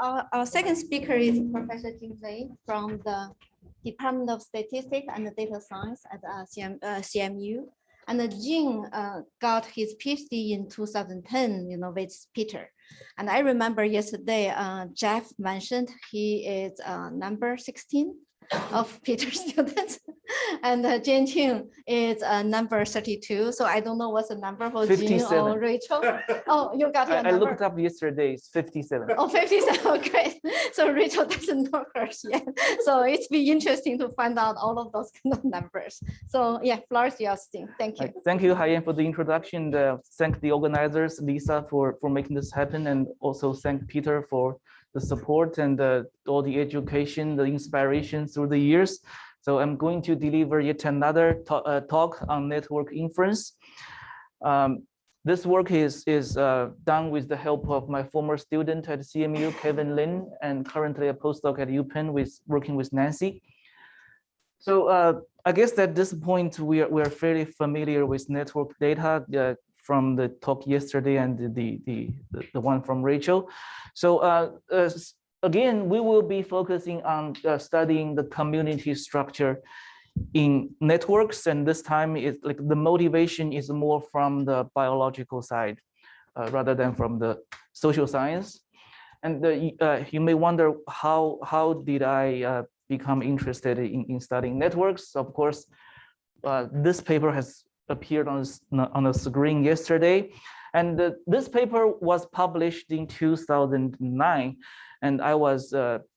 our second speaker is Professor Jing from the Department of Statistics and Data Science at CMU. And Jing got his PhD in 2010, with Peter. And I remember yesterday, Jeff mentioned he is number 16 of Peter's students, and Jing is number 32. So I don't know what's the number for 57. Jing or Rachel. Oh, you got your number. I looked up yesterday. It's 57. Oh, 57. Great. So Rachel doesn't know hers yet. So it's be interesting to find out all of those kind of numbers. So yeah, floor is yours, Jing. Thank you. Thank you, Haiyan, for the introduction. Thank the organizers, Lisa, for making this happen, and also thank Peter for the support and all the education, the inspiration through the years. So I'm going to deliver yet another talk on network inference. This work is done with the help of my former student at CMU, Kevin Lin, and currently a postdoc at UPenn working with Nancy. So I guess at this point, we're fairly familiar with network data from the talk yesterday and the one from Rachel. So again, we will be focusing on studying the community structure in networks, and this time it's like the motivation is more from the biological side rather than from the social science. And you may wonder how did I become interested in studying networks? Of course, this paper has appeared on the screen yesterday, and this paper was published in 2009, and I was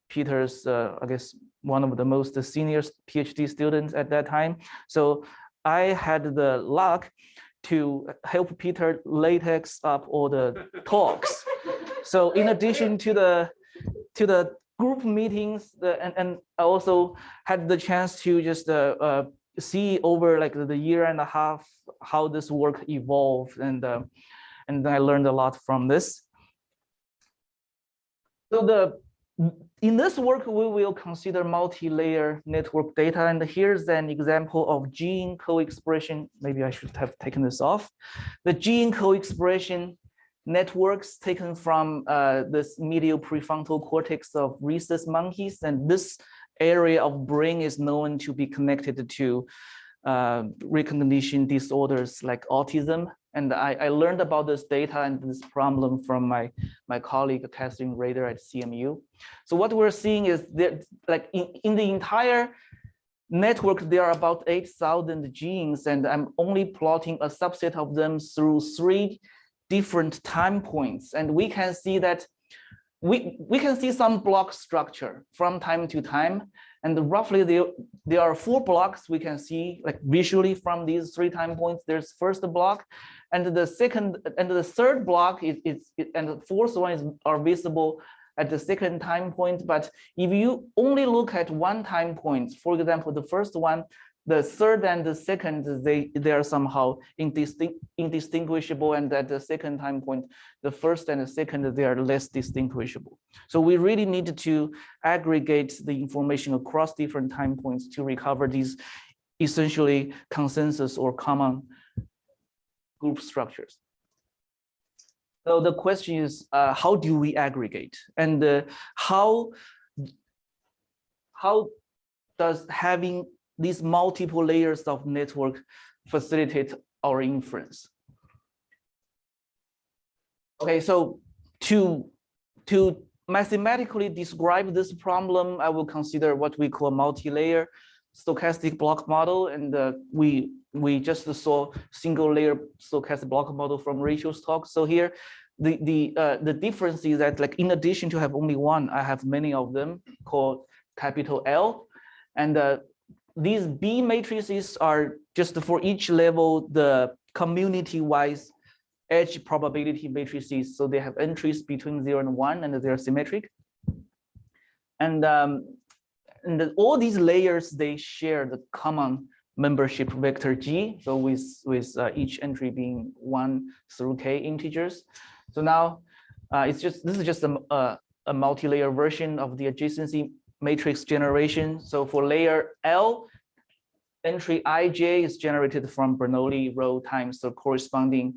Peter's, I guess, one of the most senior PhD students at that time. So I had the luck to help Peter latex up all the talks. So in addition to the group meetings, and I also had the chance to just see over like the year and a half how this work evolved, and I learned a lot from this. So in this work, we will consider multi-layer network data, and here's an example of Jing co-expression. Maybe I should have taken this off. The Jing co-expression networks taken from this medial prefrontal cortex of rhesus monkeys, and this area of brain is known to be connected to recognition disorders like autism. And I learned about this data and this problem from my colleague Catherine Rader at CMU. So what we're seeing is that, like in the entire network, there are about 8,000 genes, and I'm only plotting a subset of them through 3 different time points, and we can see that we can see some block structure from time to time, and roughly there are 4 blocks we can see like visually from these 3 time points. There's first block, and the second and the third block and the fourth one are visible at the second time point. But if you only look at one time point, for example, the first one, the third and the second, they are somehow indistinguishable, and at the second time point, the first and the second, they are less distinguishable. So we really need to aggregate the information across different time points to recover these essentially consensus or common group structures. So the question is, how do we aggregate, and how does having these multiple layers of network facilitate our inference? Okay, so to mathematically describe this problem, I will consider what we call multi-layer stochastic block model, and we just saw single layer stochastic block model from Rachel's talk. So here the difference is that, like, in addition to have only one, I have many of them called capital L, and these B matrices are just for each level the community-wise edge probability matrices. So they have entries between 0 and 1, and they're symmetric. And all these layers, they share the common membership vector G. So with each entry being 1 through k integers. So now this is just a multi-layer version of the adjacency matrix generation. So for layer L, entry ij is generated from Bernoulli row times the corresponding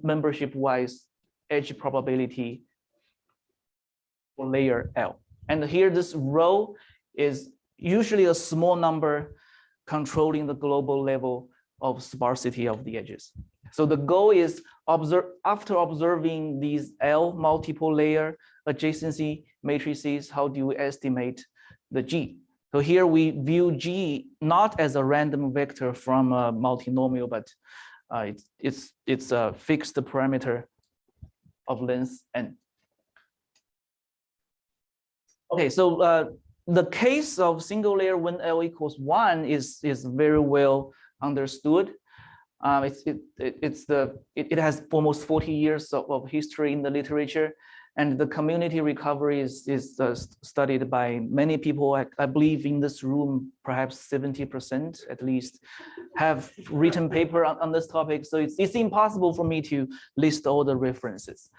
membership-wise edge probability for layer L. And here this rho is usually a small number controlling the global level of sparsity of the edges. So the goal is after observing these L multiple layer adjacency matrices, how do we estimate the G? So here we view G not as a random vector from a multinomial, but it's a fixed parameter of length n. Okay, so the case of single layer when L equals 1 is very well understood. It has almost 40 years of history in the literature, and the community recovery is studied by many people. I believe in this room, perhaps 70% at least have written paper on this topic. So it's impossible for me to list all the references.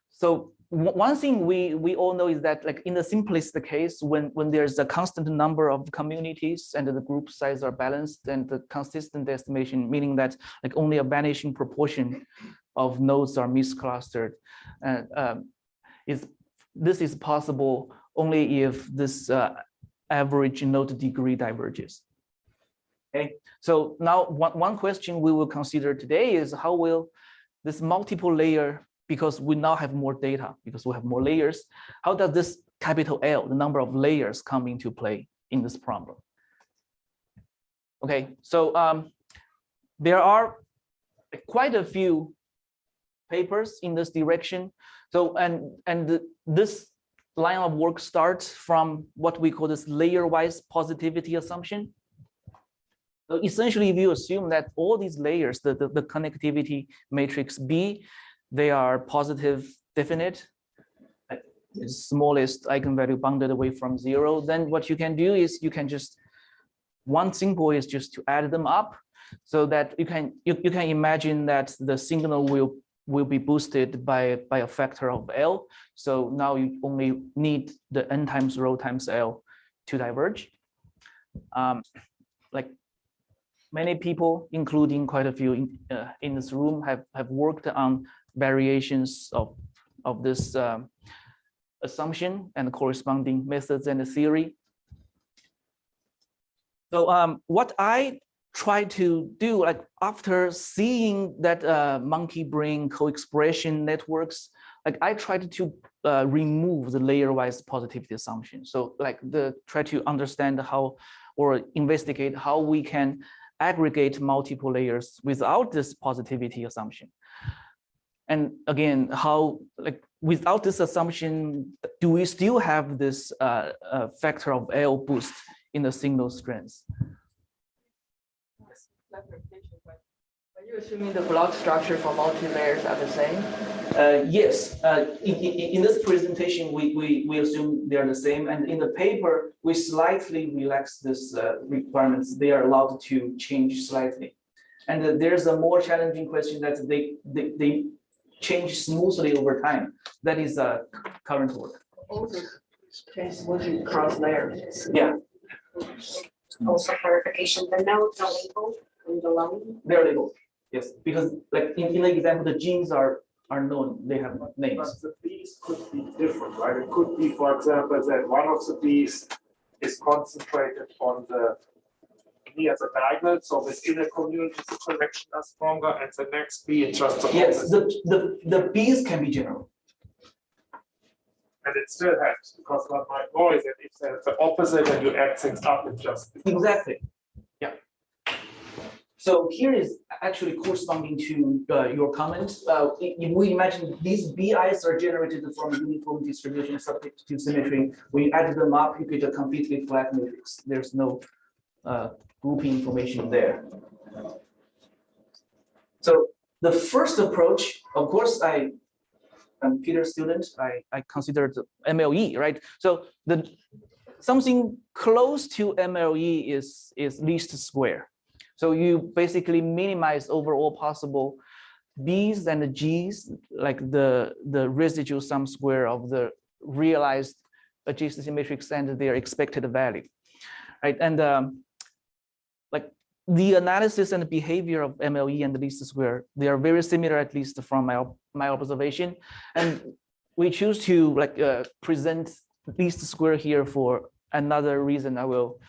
So one thing we all know is that, like in the simplest case, when there's a constant number of communities and the group size are balanced and the consistent estimation, meaning that like only a vanishing proportion of nodes are misclustered, this is possible only if this average node degree diverges. Okay, so now one question we will consider today is how will this multiple layer, because we now have more data, because we have more layers, how does this capital L, the number of layers, come into play in this problem? Okay, so there are quite a few papers in this direction. So this line of work starts from what we call this layerwise positivity assumption. So essentially, if you assume that all these layers, the connectivity matrix B, they are positive definite, the smallest eigenvalue bounded away from 0, then what you can do is you can just, one simple is just to add them up, so that you can imagine that the signal will be boosted by a factor of L. So now you only need the n times rho times L to diverge. Like many people, including quite a few in this room, have worked on variations of this assumption and corresponding methods and the theory. So what I try to do, like after seeing that monkey brain co-expression networks, like I tried to remove the layer-wise positivity assumption. So like try to understand how, or investigate how we can aggregate multiple layers without this positivity assumption. And again, how, like without this assumption, do we still have this factor of L boost in the signal strength? Are you assuming the block structure for multi-layers are the same? Yes. In this presentation, we assume they are the same, and in the paper we slightly relax this requirements. They are allowed to change slightly, and there's a more challenging question that they change smoothly over time. That is current work. Also change smoothly cross layers. Yeah. Also clarification, the nodes are labeled in the line. They're labeled. Yes, because like in the example, the genes are known. They have names. But the bees could be different, right? It could be, for example, that one of the bees is concentrated on the near the diagonal, so within a community the connection are stronger, and the next bee is just the Yes, opposite. the bees can be general. And it still helps, because one might know is that if there's the opposite and you add things up, it just Exactly. Yeah. So here is actually corresponding to your comment. If we imagine these BIs are generated from a uniform distribution subject to symmetry, when you add them up, you get a completely flat matrix. There's no grouping information there. So the first approach, of course, I'm Peter's student. I considered MLE, right? So something close to MLE is least square. So you basically minimize overall possible B's and the G's, like the residual sum square of the realized adjacency matrix and their expected value, right? And like the analysis and the behavior of MLE and the least square, they are very similar, at least from my observation. And we choose to like present least square here for another reason I will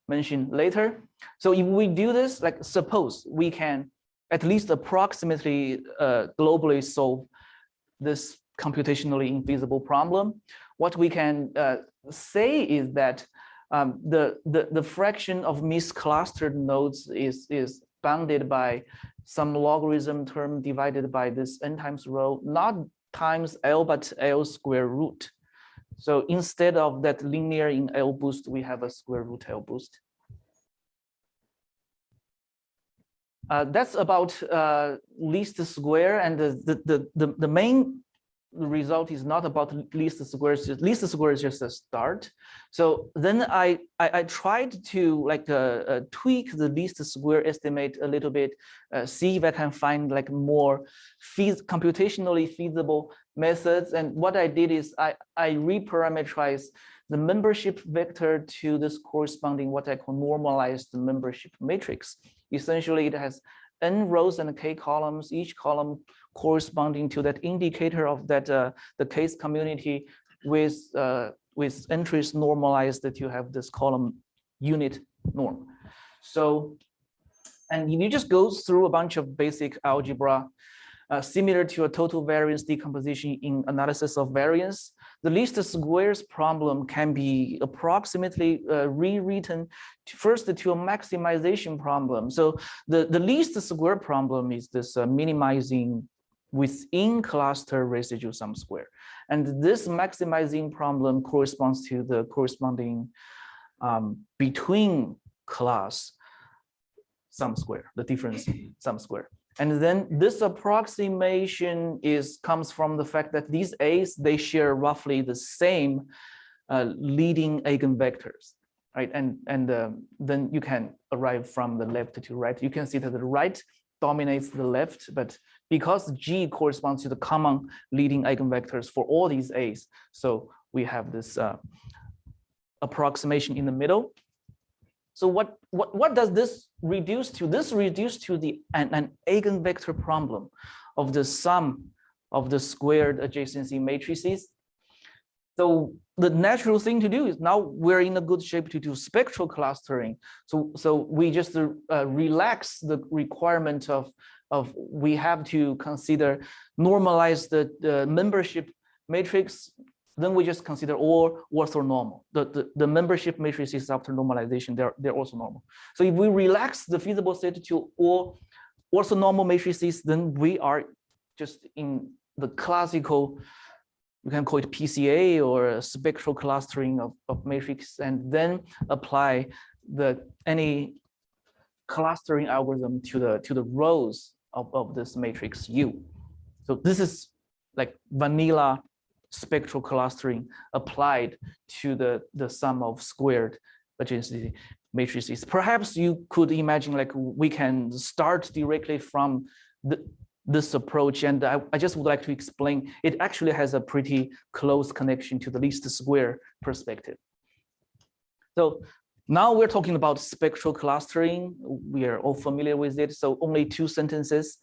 mention later. So if we do this, like suppose we can at least approximately globally solve this computationally infeasible problem, what we can say is that the fraction of misclustered nodes is bounded by some logarithm term divided by this n times rho, not times L, but L square root. So instead of that linear in L boost, we have a square root L boost. That's about least square, and the main result is not about least squares. Least square is just a start. So then I tried to like tweak the least square estimate a little bit, see if I can find like more computationally feasible methods. And what I did is I reparameterized the membership vector to this corresponding what I call normalized membership matrix. Essentially, it has n rows and k columns, each column corresponding to that indicator of that the case community with entries normalized that you have this column unit norm. So, and if you just go through a bunch of basic algebra, similar to a total variance decomposition in analysis of variance, the least squares problem can be approximately rewritten first to a maximization problem. So the least square problem is this minimizing within cluster residual sum square. And this maximizing problem corresponds to the corresponding between class sum square, the difference sum square. And then this approximation comes from the fact that these A's, they share roughly the same leading eigenvectors, right? And then you can arrive from the left to right. You can see that the right dominates the left, but because G corresponds to the common leading eigenvectors for all these A's, so we have this approximation in the middle. So what does this reduce to? This reduces to an eigenvector problem of the sum of the squared adjacency matrices. So the natural thing to do is now we're in a good shape to do spectral clustering. So we just relax the requirement of we have to consider normalize the membership matrix. Then we just consider all orthonormal. The membership matrices after normalization, they're also normal. So if we relax the feasible state to all orthonormal matrices, then we are just in the classical, you can call it PCA or spectral clustering of matrix, and then apply any clustering algorithm to the rows of this matrix U. So this is like vanilla spectral clustering applied to the sum of squared adjacency matrices. Perhaps you could imagine like we can start directly from this approach, and I just would like to explain it actually has a pretty close connection to the least square perspective. So now we're talking about spectral clustering. We are all familiar with it. So only 2 sentences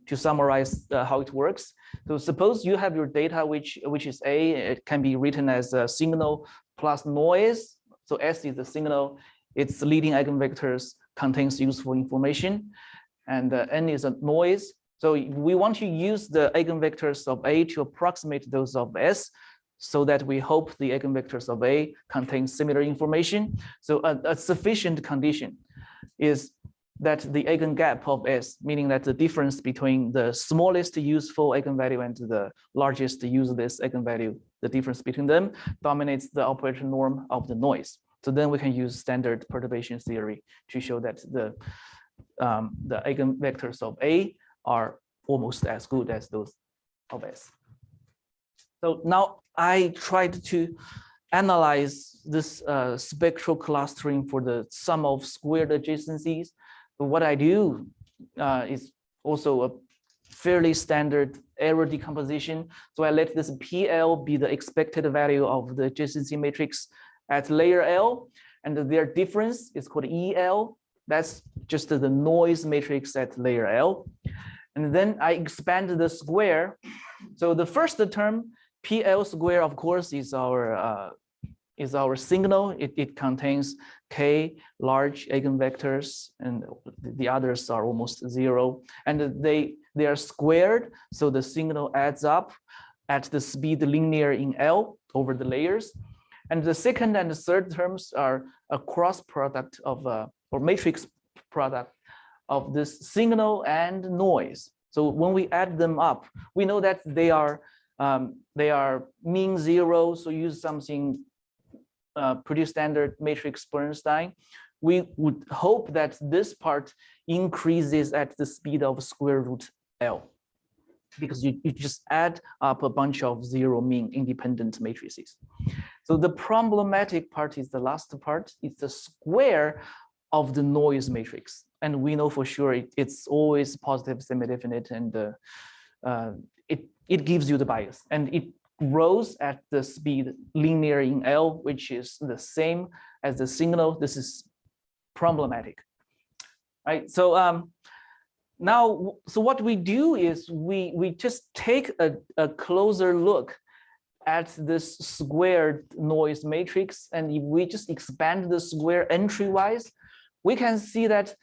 to summarize how it works. So suppose you have your data, which is A, it can be written as a signal plus noise. So S is the signal, its leading eigenvectors contains useful information, and N is a noise. So we want to use the eigenvectors of A to approximate those of S, so that we hope the eigenvectors of A contain similar information. So a sufficient condition is that the eigengap of S, meaning that the difference between the smallest useful eigenvalue and the largest useless eigenvalue, the difference between them dominates the operator norm of the noise. So then we can use standard perturbation theory to show that the eigenvectors of A are almost as good as those of S. So now I tried to analyze this spectral clustering for the sum of squared adjacencies. But what I do is also a fairly standard error decomposition. So I let this PL be the expected value of the adjacency matrix at layer L, and their difference is called EL. That's just the noise matrix at layer L. And then I expand the square So the first term, PL square, of course, is our signal. It contains k large eigenvectors, and the others are almost zero. And they are squared, so the signal adds up at the speed linear in L over the layers. And the second and the third terms are a cross product of or matrix product of this signal and noise. So when we add them up, we know that they are mean zero. So use something pretty standard matrix Bernstein. We would hope that this part increases at the speed of square root L, because you just add up a bunch of zero mean independent matrices. So the problematic part is the last part. It's the square of the noise matrix. And we know for sure it's always positive semi-definite, and it gives you the bias, and it grows at the speed linear in L, which is the same as the signal. This is problematic, right? So now, so what we do is we just take a closer look at this squared noise matrix, and if we just expand the square entry-wise, we can see that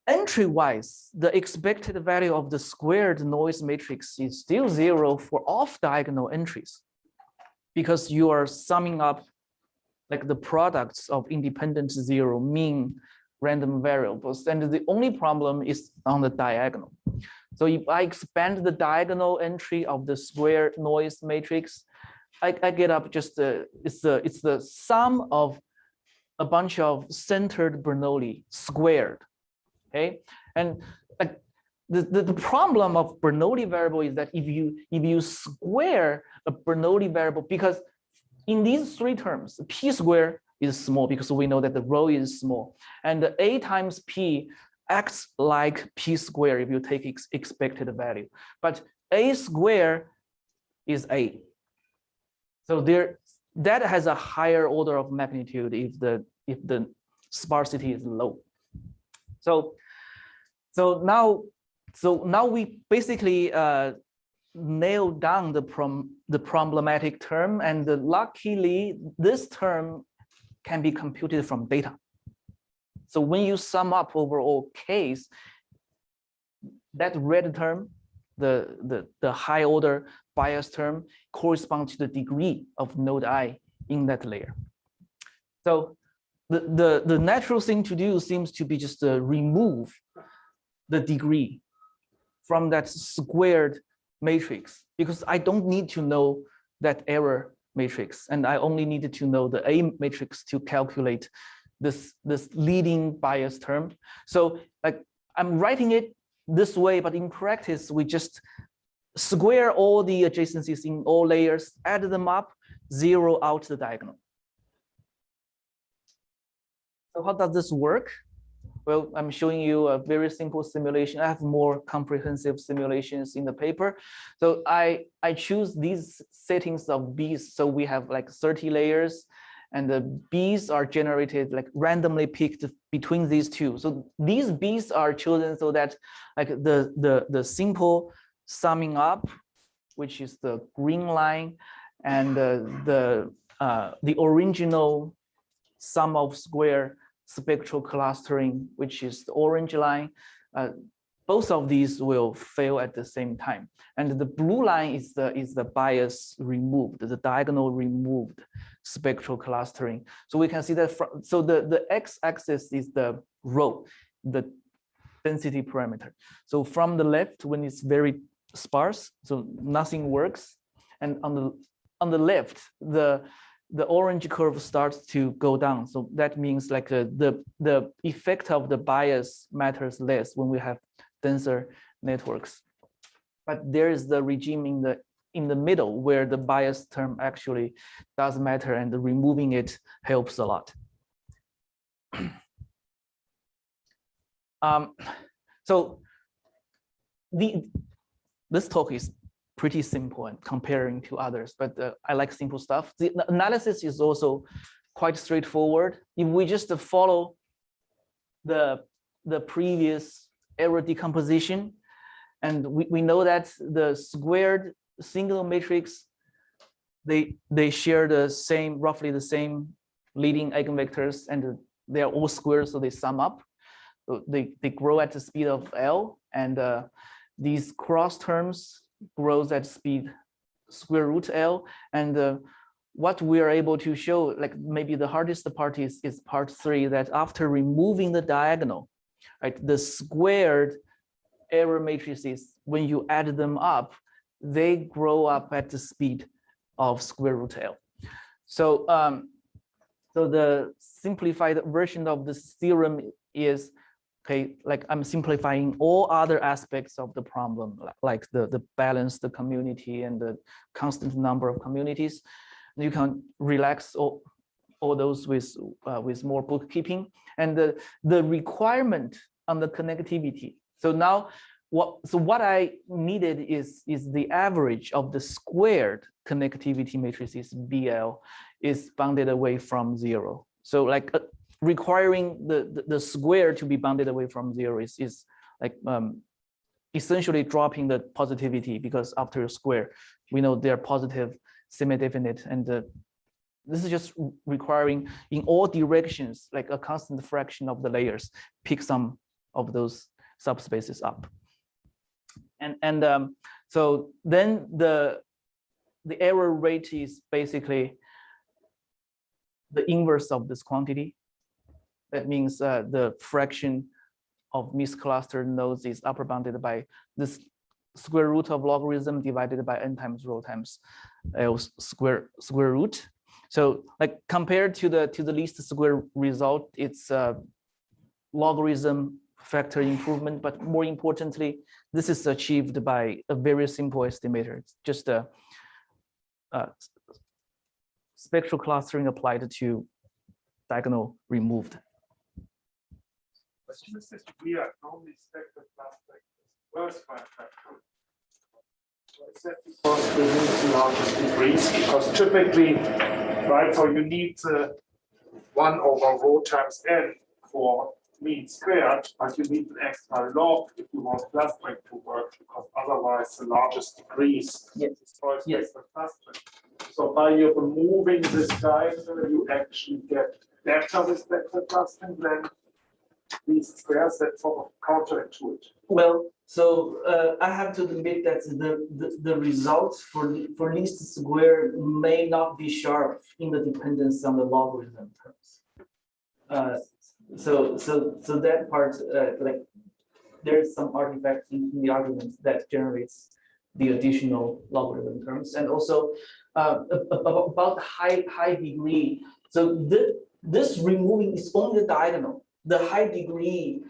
entry-wise, the expected value of the squared noise matrix is still zero for off-diagonal entries, because you are summing up like the products of independent zero mean random variables, and the only problem is on the diagonal. So if I expand the diagonal entry of the square noise matrix, I get up just it's the sum of a bunch of centered Bernoulli squared. Okay, and the problem of Bernoulli variable is that if you square a Bernoulli variable, because in these three terms, p square is small because we know that the rho is small, and the a times p acts like p square if you take expected value, but a square is a. So that has a higher order of magnitude if the sparsity is low. So now we basically nail down the problematic term, and luckily this term can be computed from data. So when you sum up over all k's, that red term, the high order bias term, corresponds to the degree of node I in that layer. So the natural thing to do seems to be just to remove the degree from that squared matrix, because I don't need to know that error matrix, and I only needed to know the A matrix to calculate this leading bias term. So like I'm writing it this way, but in practice we just square all the adjacencies in all layers, add them up, zero out the diagonal. So how does this work? Well, I'm showing you a very simple simulation. I have more comprehensive simulations in the paper. So I choose these settings of B's. So we have like 30 layers, and the B's are generated like randomly picked between these two. So these B's are chosen so that like the simple summing up, which is the green line, and the original sum of square spectral clustering, which is the orange line, both of these will fail at the same time. And the blue line is the bias removed, the diagonal removed spectral clustering. So we can see that so the x-axis is the rho, the density parameter. So from the left, when it's very sparse, so nothing works, and on the left, the orange curve starts to go down. So that means like the effect of the bias matters less when we have denser networks. But there is the regime in the middle where the bias term actually does matter, and removing it helps a lot. So this talk is pretty simple and comparing to others, but I like simple stuff. The analysis is also quite straightforward. If we just follow the previous error decomposition, and we know that the squared single matrix, they share the same, roughly the same leading eigenvectors, and they are all squares, so they sum up. So they grow at the speed of L, and these cross terms grows at speed square root L. And what we are able to show, like maybe the hardest part is part 3, that after removing the diagonal, right, the squared error matrices, when you add them up, they grow up at the speed of square root L. So, so the simplified version of this theorem is, okay, like I'm simplifying all other aspects of the problem, like the balance, the community, and the constant number of communities. You can relax all those with more bookkeeping, and the requirement on the connectivity. So now what I needed is the average of the squared connectivity matrices BL is bounded away from 0. So like requiring the square to be bounded away from 0 is like essentially dropping the positivity, because after a square, we know they're positive, semi-definite, and this is just requiring in all directions, like a constant fraction of the layers, pick some of those subspaces up. And so then the error rate is basically the inverse of this quantity. That means the fraction of misclustered nodes is upper bounded by this square root of logarithm divided by n times rho times L square root. So like compared to the least square result, it's logarithm factor improvement, but more importantly, this is achieved by a very simple estimator. It's just a spectral clustering applied to diagonal removed. We are only spectral clustering worse by a factor. Is that because we need the largest degrees? Because typically, right, so you need 1 over rho times n for mean squared, but you need an extra log if you want clustering to work, because otherwise the largest degrees destroys spectral clustering. So by you removing this guy, you actually get better with spectral clustering than these squares. That sort of counterintuitive. Well, so I have to admit that the results for least square may not be sharp in the dependence on the logarithm terms. So that part, like there's some artifact in the argument that generates the additional logarithm terms, and also about high degree. So this removing is only the diagonal. The high degree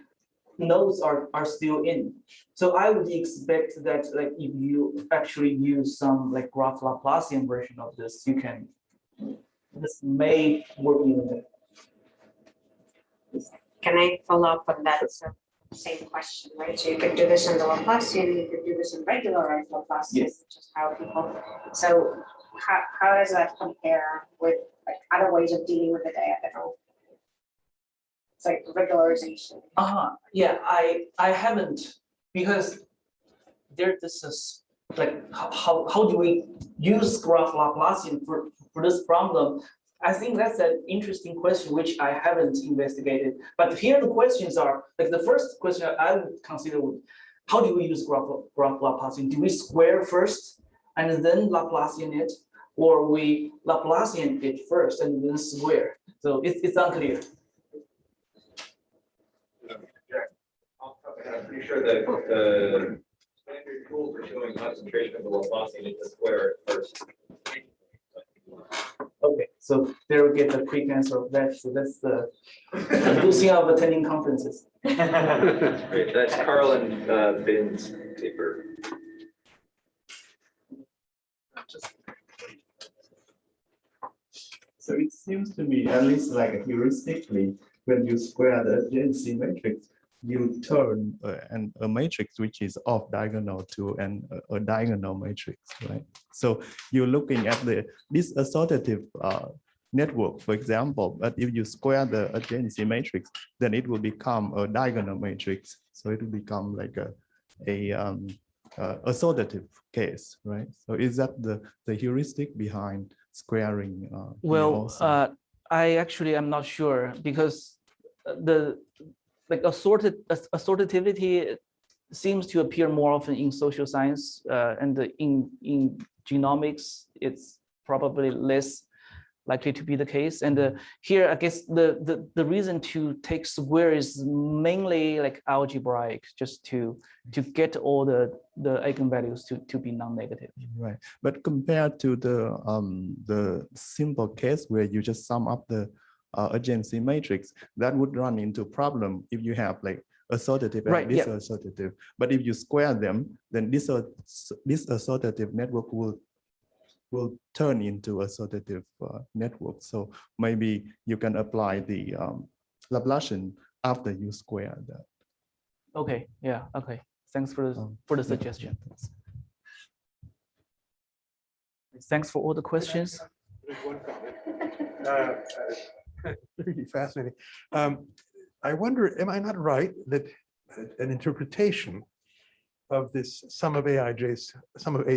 nodes are still in. So I would expect that, like, if you actually use some like graph Laplacian version of this, this may work even better. Can I follow up on that? So same question, right? So you could do this in the Laplacian, you could do this in regularized Laplacian, Yes. which is how people. So how does that compare with like other ways of dealing with the diagonal? It's like regularization. Yeah, I haven't, because this is like how do we use graph Laplacian for this problem? I think that's an interesting question which I haven't investigated. But here the questions are, like, the first question I would consider would, how do we use graph Laplacian? Do we square first and then Laplacian it, or we Laplacian it first and then square? So it's unclear. I'm pretty sure that the standard tool for showing concentration of the Laplacian is to square it first. Okay, so there we get the quick answer of that. So that's the good thing of attending conferences. Great. That's Carl and Ben's paper. So it seems to me, at least like heuristically, when you square the adjacency matrix, you turn a matrix which is off diagonal to a diagonal matrix, right? So you're looking at this associative network, for example, but if you square the adjacency matrix, then it will become a diagonal matrix. So it will become like associative case, right? So is that the heuristic behind squaring? Here Well, also? I actually am not sure, because the assortativity seems to appear more often in social science, and in genomics, it's probably less likely to be the case. And here, I guess the reason to take square is mainly like algebraic, just to get all the eigenvalues to be non-negative. Right, but compared to the simple case where you just sum up the urgency matrix, that would run into problem if you have like associative and Right, yeah. disassociative. But if you square them, then this associative network will turn into associative network. So maybe you can apply the Laplacian after you square that. Okay, yeah, okay. Thanks for the suggestion. Thanks for all the questions. One comment. Really fascinating. I wonder, am I not right that an interpretation of this sum of A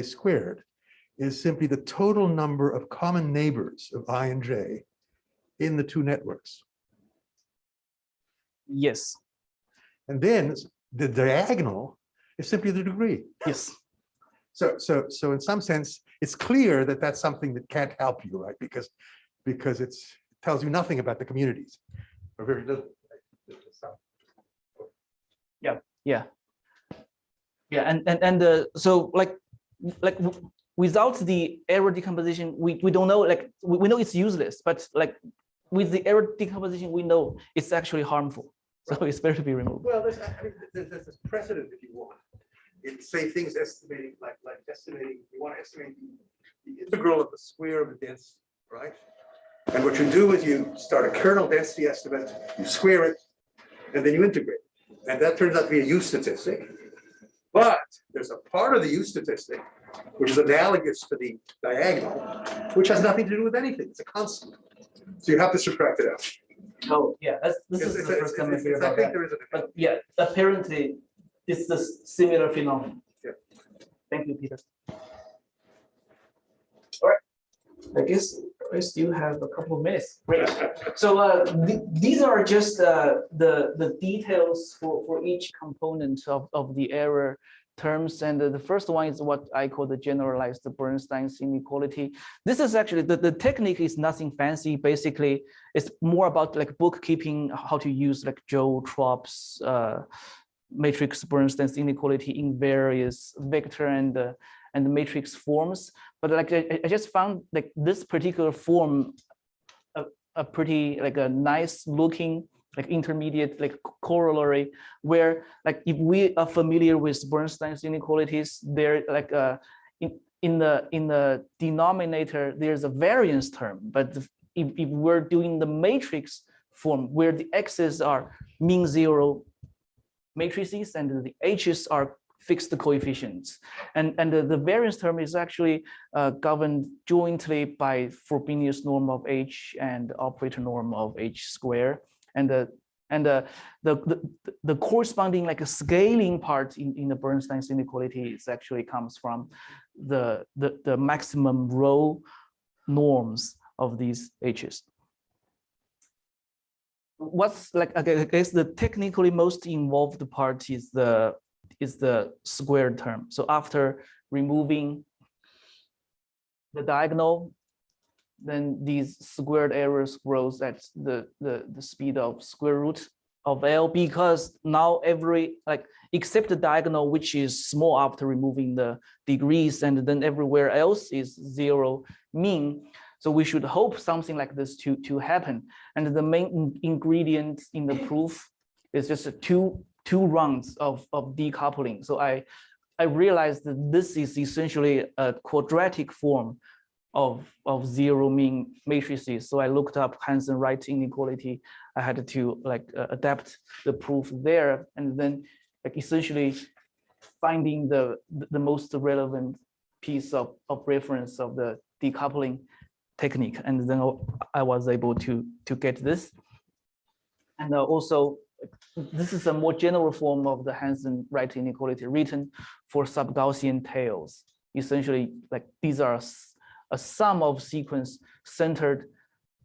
squared is simply the total number of common neighbors of I and J in the two networks? Yes. And then the diagonal is simply the degree. Yes. So in some sense, it's clear that that's something that can't help you, right? Because it tells you nothing about the communities, or very little. Yeah. And so like without the error decomposition, we don't know, like we know it's useless, but like with the error decomposition, we know it's actually harmful. So it's better to be removed. Well, there's this precedent, if you want. It's say things estimating, like estimating, you want to estimate the integral of the square of the dense, right? And what you do is you start a kernel density estimate, you square it, and then you integrate. And that turns out to be a U statistic. But there's a part of the U statistic which is analogous to the diagonal, which has nothing to do with anything. It's a constant. So you have to subtract it out. Oh, yeah, this is the first time I hear about that. But yeah, apparently it's the similar phenomenon. Yeah. Thank you, Peter. All right, I guess I still have a couple of minutes. Great. So these are just the details for each component of the error terms. And the first one is what I call the generalized Bernstein's inequality. This is actually, the technique is nothing fancy. Basically, it's more about like bookkeeping, how to use like Joe Tropp's matrix Bernstein's inequality in various vector and matrix forms. But like I just found like this particular form a pretty like a nice looking like intermediate like corollary, where like if we are familiar with Bernstein's inequalities, they're like in the denominator there's a variance term, but if we're doing the matrix form where the x's are mean zero matrices and the h's are fixed coefficients, and the variance term is actually governed jointly by Frobenius norm of H and operator norm of H square, and the corresponding like a scaling part in the Bernstein's inequality is actually comes from the maximum row norms of these H's. What's like, I guess the technically most involved part is the squared term. So after removing the diagonal, then these squared errors grows at the speed of square root of L, because now every like except the diagonal, which is small after removing the degrees, and then everywhere else is zero mean. So we should hope something like this to happen. And the main ingredient in the proof is just two rounds of decoupling. So I realized that this is essentially a quadratic form of zero mean matrices. So I looked up Hansen-Wright inequality. I had to like adapt the proof there, and then like essentially finding the most relevant piece of reference of the decoupling technique, and then I was able to get this. And also this is a more general form of the Hansen-Wright inequality written for sub-Gaussian tails. Essentially, like these are a sum of sequence-centered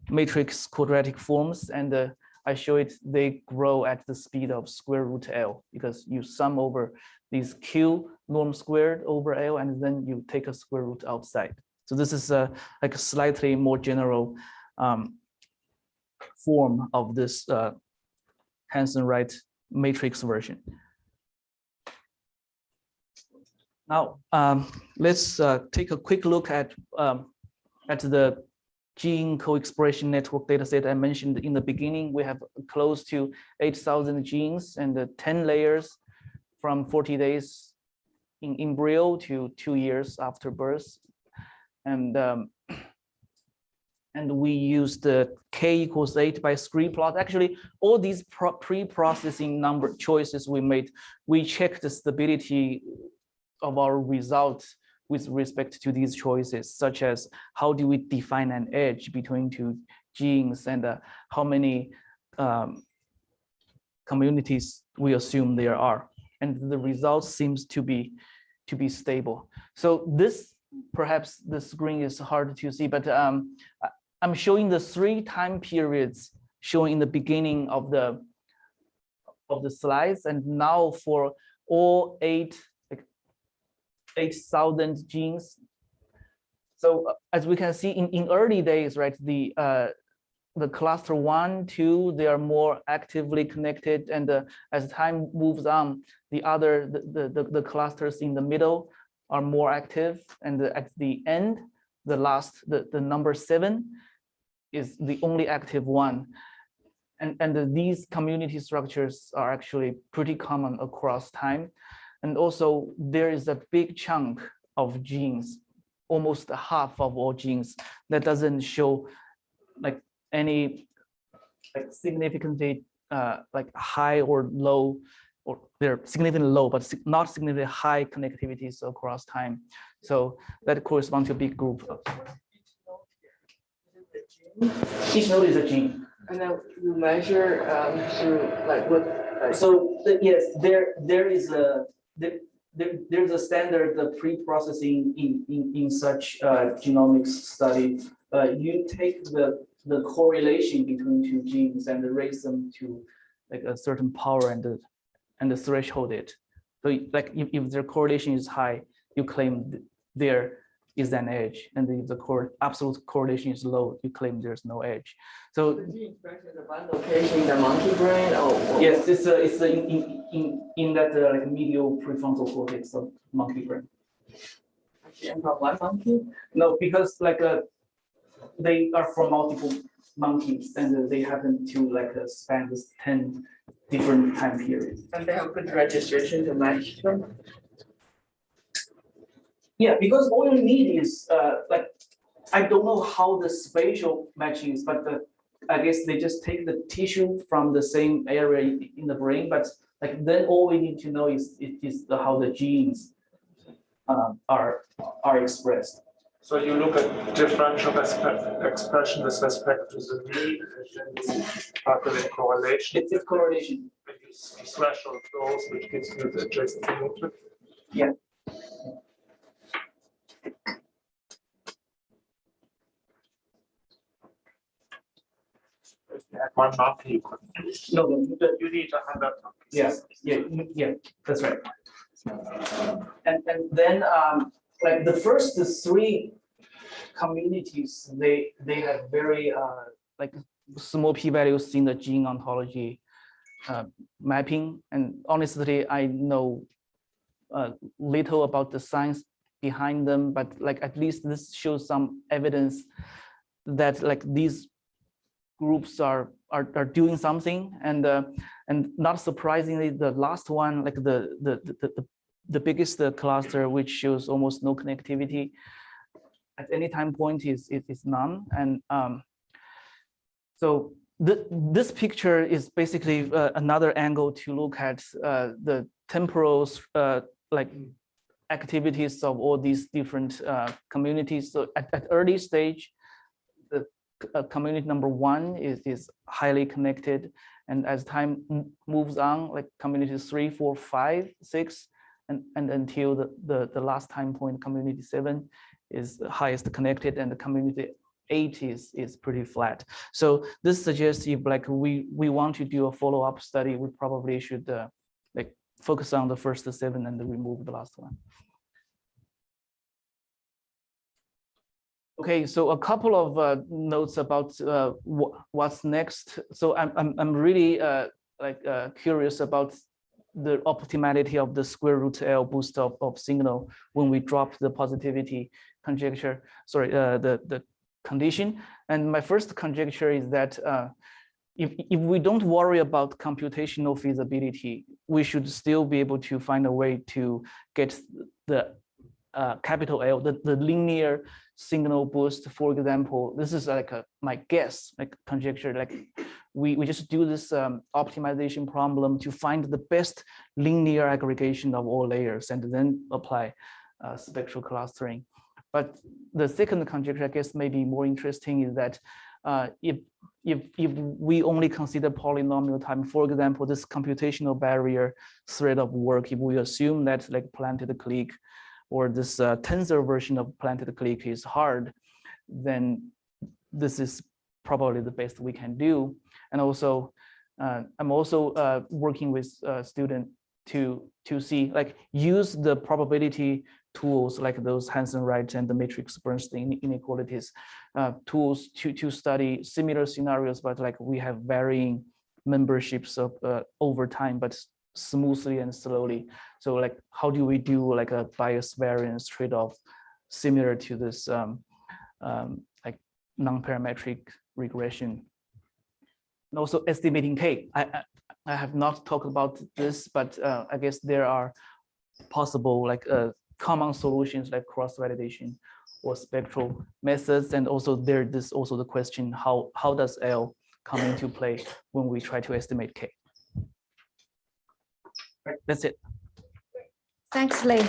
matrix quadratic forms, and I show it, they grow at the speed of square root L, because you sum over these Q norm squared over L, and then you take a square root outside. So this is like a slightly more general form of this Hansen-Wright matrix version. Now, let's take a quick look at the Jing co-expression network dataset I mentioned in the beginning. We have close to 8,000 genes and 10 layers from 40 days in embryo to 2 years after birth. And we use the k=8 by scree plot. Actually, all these pre-processing number choices we made, we check the stability of our results with respect to these choices, such as how do we define an edge between two genes, and how many communities we assume there are. And the results seems to be stable. So this, perhaps the screen is hard to see, but I'm showing the 3 time periods shown in the beginning of the slides, and now for all 8,000 genes. So as we can see in early days, right, the cluster 1, 2, they are more actively connected, and as time moves on, the clusters in the middle are more active, and at the end, the number 7 is the only active one. And these community structures are actually pretty common across time. And also there is a big chunk of genes, almost half of all genes, that doesn't show like any like significantly like high or low, or they're significantly low, but not significantly high connectivities across time. So that corresponds to a big group. Each node is a gene. And then you measure through like what? So yes, there's a standard pre-processing in such genomics study. You take the correlation between two genes and raise them to like a certain power and threshold it. So like if their correlation is high, you claim there is an edge, and if the absolute correlation is low, you claim there's no edge. So the gene expression is one location in the monkey brain, or yes, it's in that like medial prefrontal cortex of monkey brain. and from one monkey? No, because like they are from multiple monkeys, and they happen to like span this 10 different time periods. And they have good registration to match them. Yeah, because all you need is like, I don't know how the spatial matching is, but I guess they just take the tissue from the same area in the brain, but like then all we need to know is how the genes are expressed. So you look at differential expression with respect to the mean, and then you calculate correlation. It's correlation. And you threshold those, which gives you the adjacent metric. Yeah. If you had one monkey, you couldn't do it. No, You need 100 monkeys. yeah, that's right. And then like the first 3 communities, they have very like small p-values in the gene ontology mapping. And honestly, I know little about the science behind them, but like at least this shows some evidence that like these groups are doing something. And not surprisingly, the last one, like the biggest cluster, which shows almost no connectivity at any time point, is none. And so this picture is basically another angle to look at the temporal like activities of all these different communities. So at early stage, the community number 1 is highly connected, And as time moves on, like community 3, 4, 5, 6, and until the last time point, community 7 is the highest connected, and the community 8 is pretty flat. So this suggests if like we want to do a follow-up study, we probably should like focus on the first 7 and then remove the last one. Okay, so a couple of notes about what's next. So I'm really curious about the optimality of the square root L boost of signal when we drop the positivity conjecture. Sorry, the condition. And my first conjecture is that if we don't worry about computational feasibility, we should still be able to find a way to get the capital L, the linear signal boost. For example, this is like my guess, like conjecture, like we just do this optimization problem to find the best linear aggregation of all layers and then apply spectral clustering. But the second conjecture, I guess, maybe more interesting is that if we only consider polynomial time, for example, this computational barrier thread of work, if we assume that like planted click or this tensor version of planted click is hard, then this is probably the best we can do. And also, I'm also working with students to see, like, use the probability tools like those Hansen-Wright and the matrix Bernstein inequalities tools to study similar scenarios, but like we have varying memberships of over time, but smoothly and slowly. So like, how do we do like a bias variance trade-off similar to this like non-parametric regression? And also estimating K. I have not talked about this, but I guess there are possible like common solutions like cross-validation or spectral methods. And also this also the question, how does L come into play when we try to estimate K? Right, that's it. Thanks, Lei. One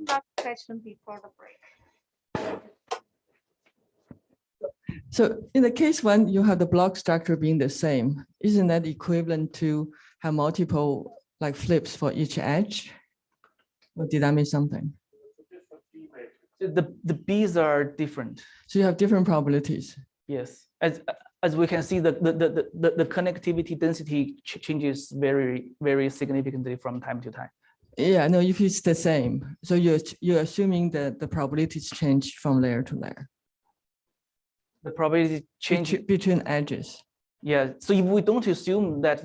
last question before the break. So in the case when you have the block structure being the same, isn't that equivalent to have multiple like flips for each edge? Or did I miss something? The B's are different. So you have different probabilities. Yes, as we can see, the connectivity density changes very significantly from time to time. Yeah, no, if it's the same. So you're assuming that the probabilities change from layer to layer. The probability change between edges. Yeah, so if we don't assume that,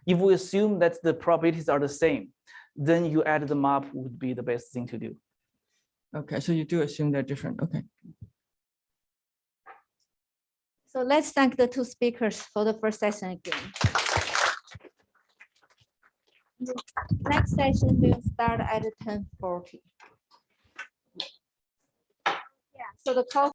if we assume that the probabilities are the same, then you add them up would be the best thing to do. Okay, so you do assume they're different. Okay. So let's thank the two speakers for the first session again. Next session will start at 10:40. Yeah, so the call